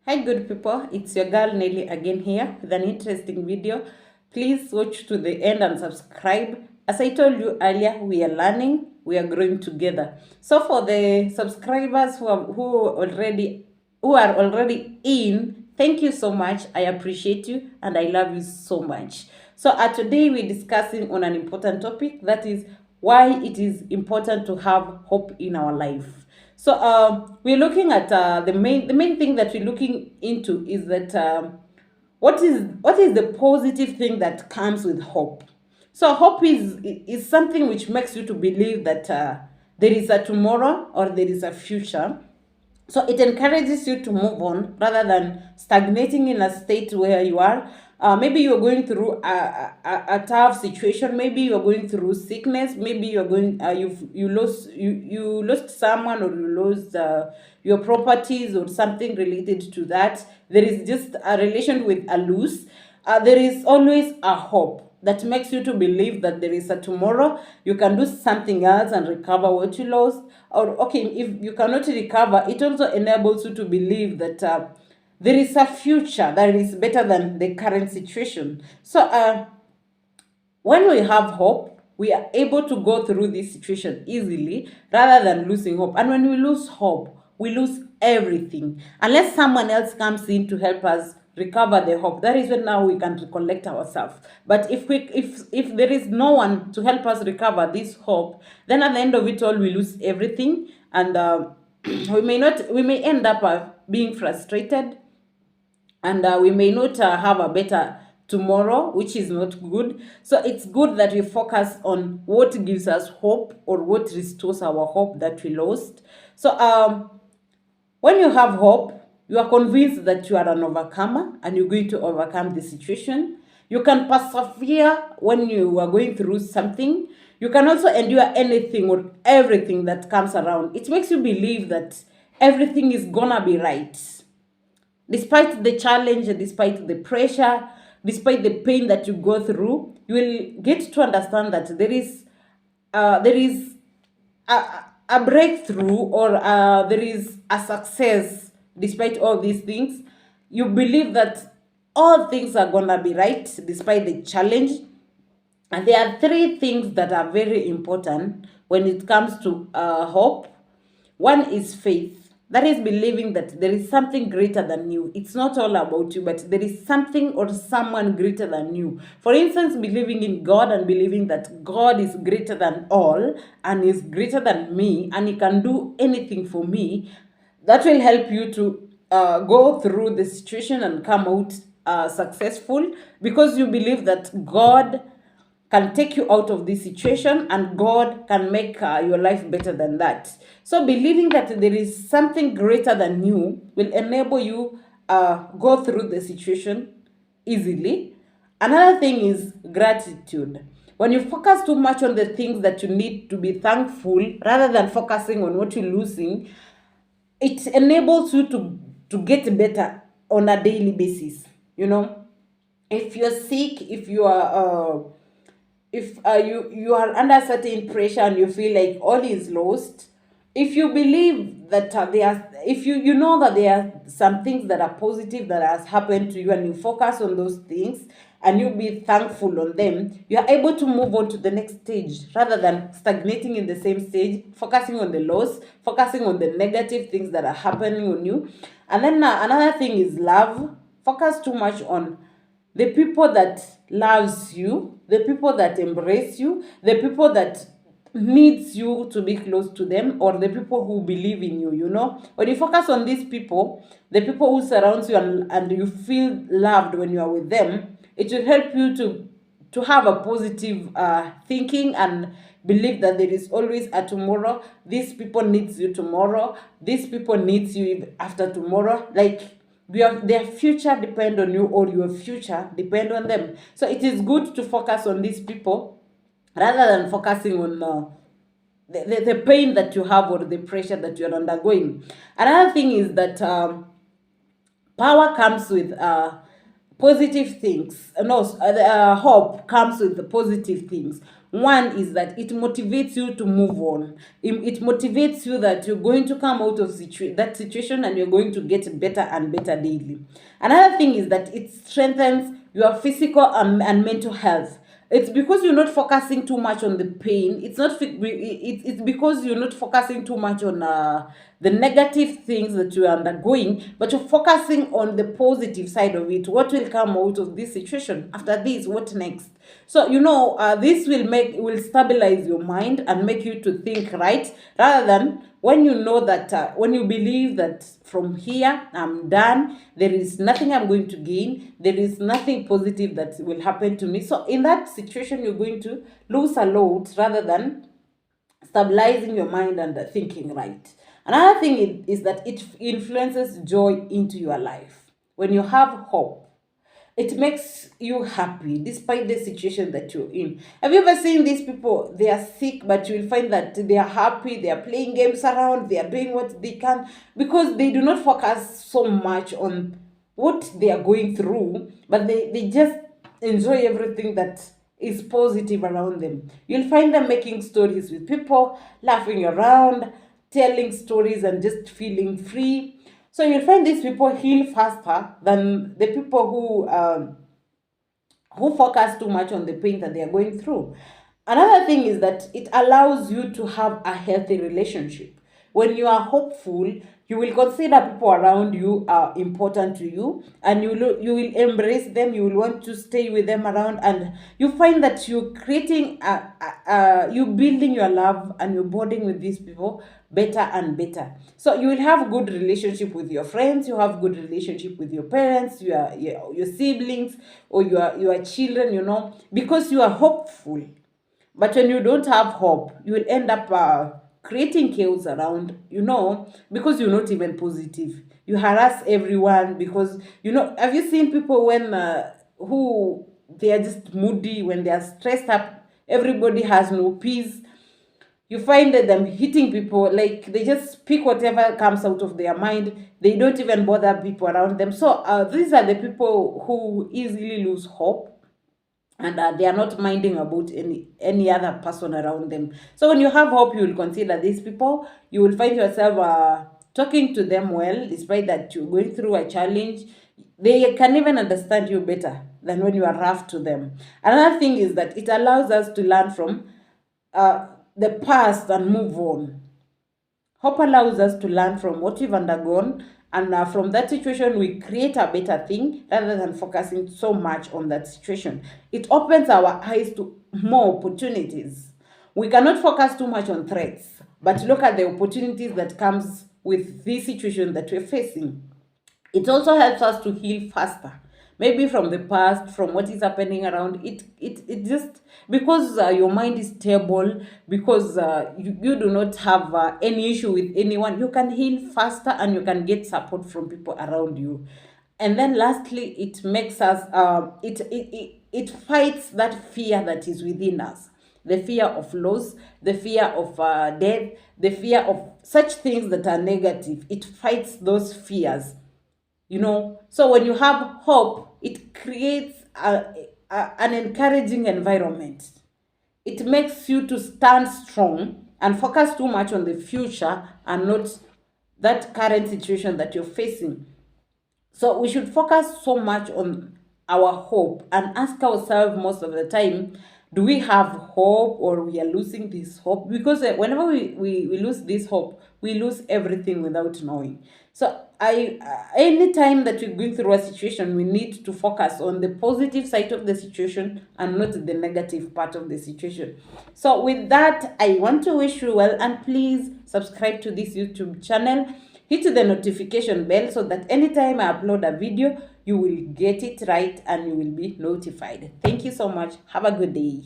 Hi good people, it's your girl Nelly again here with an interesting video. Please watch to the end and subscribe. As I told you earlier, we are learning, we are growing together. So for the subscribers who are already in, thank you so much. I appreciate you and I love you so much. So today we're discussing on an important topic, that is why it is important to have hope in our life. So we're looking at the main thing that we're looking into is that what is the positive thing that comes with hope. So hope is something which makes you to believe that there is a tomorrow or there is a future. So it encourages you to move on rather than stagnating in a state where you are. Maybe you're going through a tough situation. Maybe you're going through sickness. Maybe you lost someone, or you lost your properties or something related to that. There is just a relation with a loss. There is always a hope that makes you to believe that there is a tomorrow. You can do something else and recover what you lost. Or okay, if you cannot recover, it also enables you to believe that there is a future that is better than the current situation. So when we have hope, we are able to go through this situation easily rather than losing hope. And when we lose hope, we lose everything. Unless someone else comes in to help us recover the hope, that is when now we can recollect ourselves. But if there is no one to help us recover this hope, then at the end of it all, we lose everything, and we may end up being frustrated, and we may not have a better tomorrow, which is not good. So it's good that we focus on what gives us hope, or what restores our hope that we lost. So when you have hope, you are convinced that you are an overcomer and you're going to overcome the situation. You can persevere when you are going through something. You can also endure anything or everything that comes around. It makes you believe that everything is gonna be right. Despite the challenge, despite the pressure, despite the pain that you go through, you will get to understand that there is a breakthrough, or there is a success despite all these things. You believe that all things are gonna be right despite the challenge. And there are three things that are very important when it comes to hope. One is faith. That is believing that there is something greater than you. It's not all about you, but there is something or someone greater than you. For instance, believing in God and believing that God is greater than all and is greater than me and He can do anything for me. That will help you to go through the situation and come out successful, because you believe that God can take you out of this situation and God can make your life better than that. So believing that there is something greater than you will enable you go through the situation easily. Another thing is gratitude. When you focus too much on the things that you need to be thankful rather than focusing on what you're losing, it enables you to get better on a daily basis. If you're sick, if you are under certain pressure and you feel like all is lost, if you believe that if you know that there are some things that are positive that has happened to you, and you focus on those things and you be thankful on them, you are able to move on to the next stage rather than stagnating in the same stage, focusing on the loss, focusing on the negative things that are happening on you. And then another thing is love. Focus too much on the people that loves you, the people that embrace you, the people that needs you to be close to them, or the people who believe in you. When you focus on these people, the people who surrounds you, and you feel loved when you are with them, it will help you to have a positive thinking and believe that there is always a tomorrow. These people needs you tomorrow. These people needs you after tomorrow. Like, their future depend on you, or your future depend on them. So it is good to focus on these people rather than focusing on the pain that you have, or the pressure that you're undergoing. Another thing is that power comes with positive things. No, hope comes with the positive things. One is that it motivates you to move on. It motivates you that you're going to come out of that situation, and you're going to get better and better daily. Another thing is that it strengthens your physical and mental health. It's because you're not focusing too much on the pain. It's because you're not focusing too much on the negative things that you're undergoing, but you're focusing on the positive side of it. What will come out of this situation? After this, what next? So this will stabilize your mind and make you to think right, rather than when you know that when you believe that from here I'm done, there is nothing I'm going to gain, there is nothing positive that will happen to me. So in that situation, you're going to lose a lot, rather than stabilizing your mind and thinking right. Another thing is that it influences joy into your life. When you have hope, it makes you happy despite the situation that you're in. Have you ever seen these people? They are sick, but you will find that they are happy, they are playing games around, they are doing what they can, because they do not focus so much on what they are going through, but they just enjoy everything that is positive around them. You'll find them making stories with people, laughing around, telling stories, and just feeling free. So you'll find these people heal faster than the people who focus too much on the pain that they are going through. Another thing is that it allows you to have a healthy relationship. When you are hopeful, you will consider people around you are important to you, and you will embrace them. You will want to stay with them around, and you find that you're creating you building your love and you're bonding with these people better and better. So you will have good relationship with your friends, you have good relationship with your parents, your siblings, or your children, because you are hopeful. But when you don't have hope, you will end up creating chaos around, because you're not even positive. You harass everyone because, have you seen people when who they are just moody, when they are stressed up, everybody has no peace. You find that them hitting people, like they just speak whatever comes out of their mind. They don't even bother people around them. So these are the people who easily lose hope, and they are not minding about any other person around them. So when you have hope, you will consider these people. You will find yourself talking to them well, despite that you're going through a challenge. They can even understand you better than when you are rough to them. Another thing is that it allows us to learn from the past and move on. Hope allows us to learn from what we've undergone, and from that situation, we create a better thing rather than focusing so much on that situation. It opens our eyes to more opportunities. We cannot focus too much on threats, but look at the opportunities that comes with this situation that we're facing. It also helps us to heal faster, maybe from the past, from what is happening around it just because your mind is stable, because you do not have any issue with anyone. You can heal faster, and you can get support from people around you. And then lastly, it makes us it fights that fear that is within us, the fear of loss, the fear of death, the fear of such things that are negative. It fights those fears. So when you have hope, it creates an encouraging environment. It makes you to stand strong and focus too much on the future and not that current situation that you're facing. So we should focus so much on our hope and ask ourselves most of the time, do we have hope, or we are losing this hope? Because whenever we lose this hope, we lose everything without knowing. So anytime that we're going through a situation, we need to focus on the positive side of the situation and not the negative part of the situation. So with that, I want to wish you well, and please subscribe to this YouTube channel. Hit the notification bell so that anytime I upload a video, you will get it right and you will be notified. Thank you so much. Have a good day.